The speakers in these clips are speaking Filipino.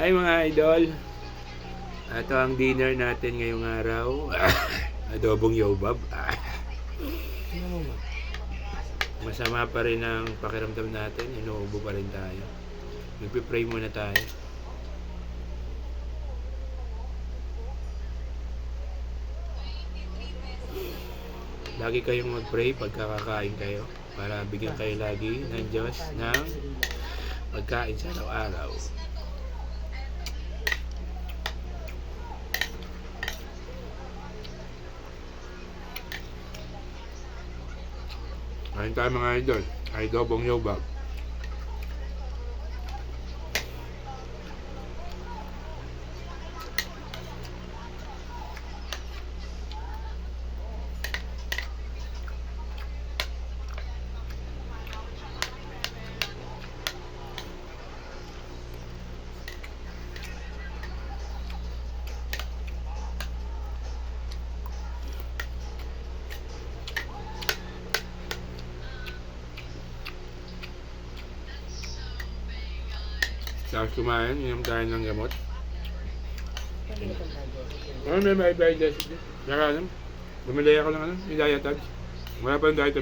Hi mga idol. Ito ang dinner natin ngayong araw. Adobong yobab. Masama pa rin ang pakiramdam natin. Inuubo pa rin tayo. Magpipray muna tayo. Lagi kayong mag-pray pagka kakain kayo para bigyan kayo lagi ng Diyos ng pagkain sa araw-araw. Kain tayo mga idol. Adobong yobab. Tapos kumain, inom tayo ng gamot. Ano may diabetes? Saka alam, bumili ako ng yung diet. Wala pa yung diet.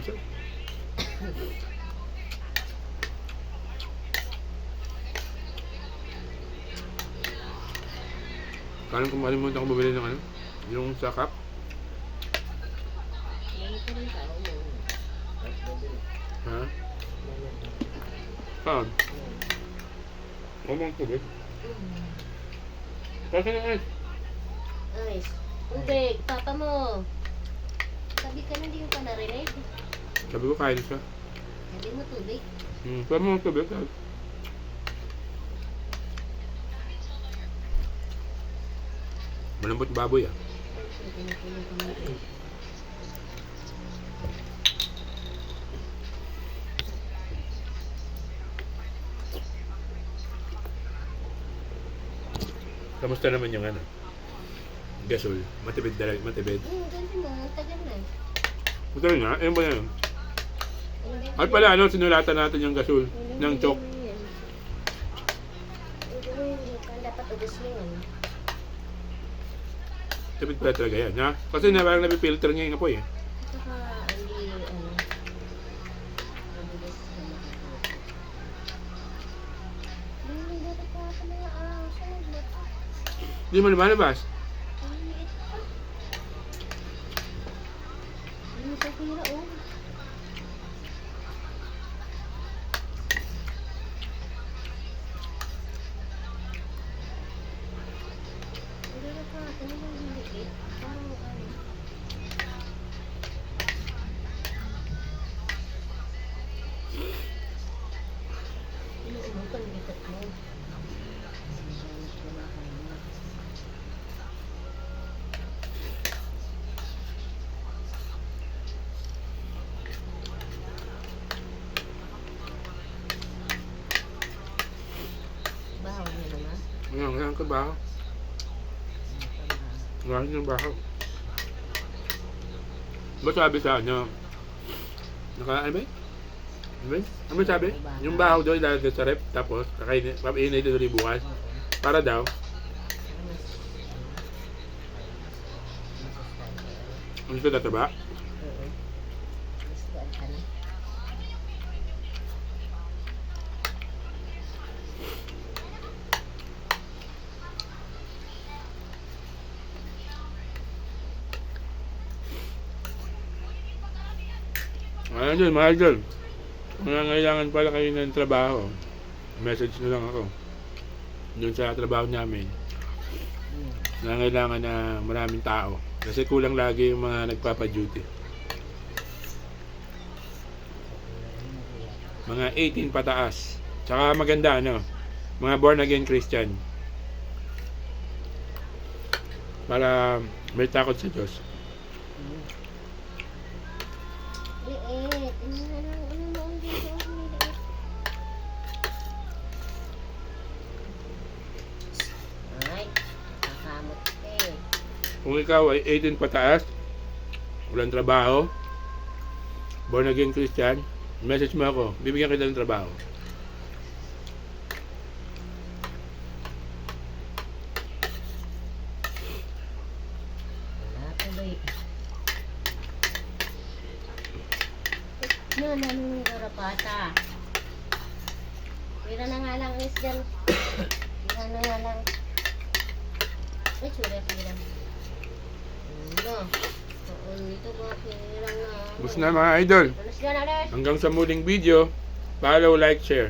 Kaya kung malimutan ko bumili ng yung sa cup. Ha? Saan? Kumang tubig? Kasi na ice. Ice. Tubig. Papa mo. Sabi ka na, hindi mo pa narinig. Sabi ko kain siya. Sabi mo tubig. Sabi mo tubig. Malambot baboy ah. Kamusta naman yung gasol? Matibid talaga, matibid. Ganun mo. Tagal na. Matagal nga, ayun ba yan? At pala sinulatan natin yung gasol ng chok. Dapat ubos mo yun. Tipid pala talaga yan, ha? Kasi parang napipilter niya yung apoy eh. Saka, hindi, mabilis na makakot. Hindi, dapat pa sa mga sunod na pa. Hindi mo lumalabas. Ang liit pa. Hindi mo sa tira, oh. Bahaw niya naman. Ngayon ka ba? Ngayon yung bahaw. Ba sabi sa ano ba yun? Ano ba sabi? Yung bahaw daw ilalagay sa rep, tapos kakainin, papainay ito ulit bukas. Para daw. Ano ito tataba? Ayan dyan, mahal dyan. Kung nangailangan pala kayo ng trabaho, message nyo lang ako. Doon sa trabaho namin. Nangailangan na maraming tao. Kasi kulang lagi yung mga nagpapa-duty. Mga 18 pataas. Tsaka maganda mga born again Christian. Para may takot sa Diyos. Liit. Ay, kakamot eh. Kung ikaw ay 18 pataas, walang trabaho, born again Christian, message mo ako, bibigyan kita ng trabaho. na, nanong garapata. Pira na nga lang is dyan. Pira na nga lang. Ay, sura pira. Ano? Ito ba pira na? Gusto na mga idol. Alas yan, alas. Hanggang sa muling video, follow, like, share.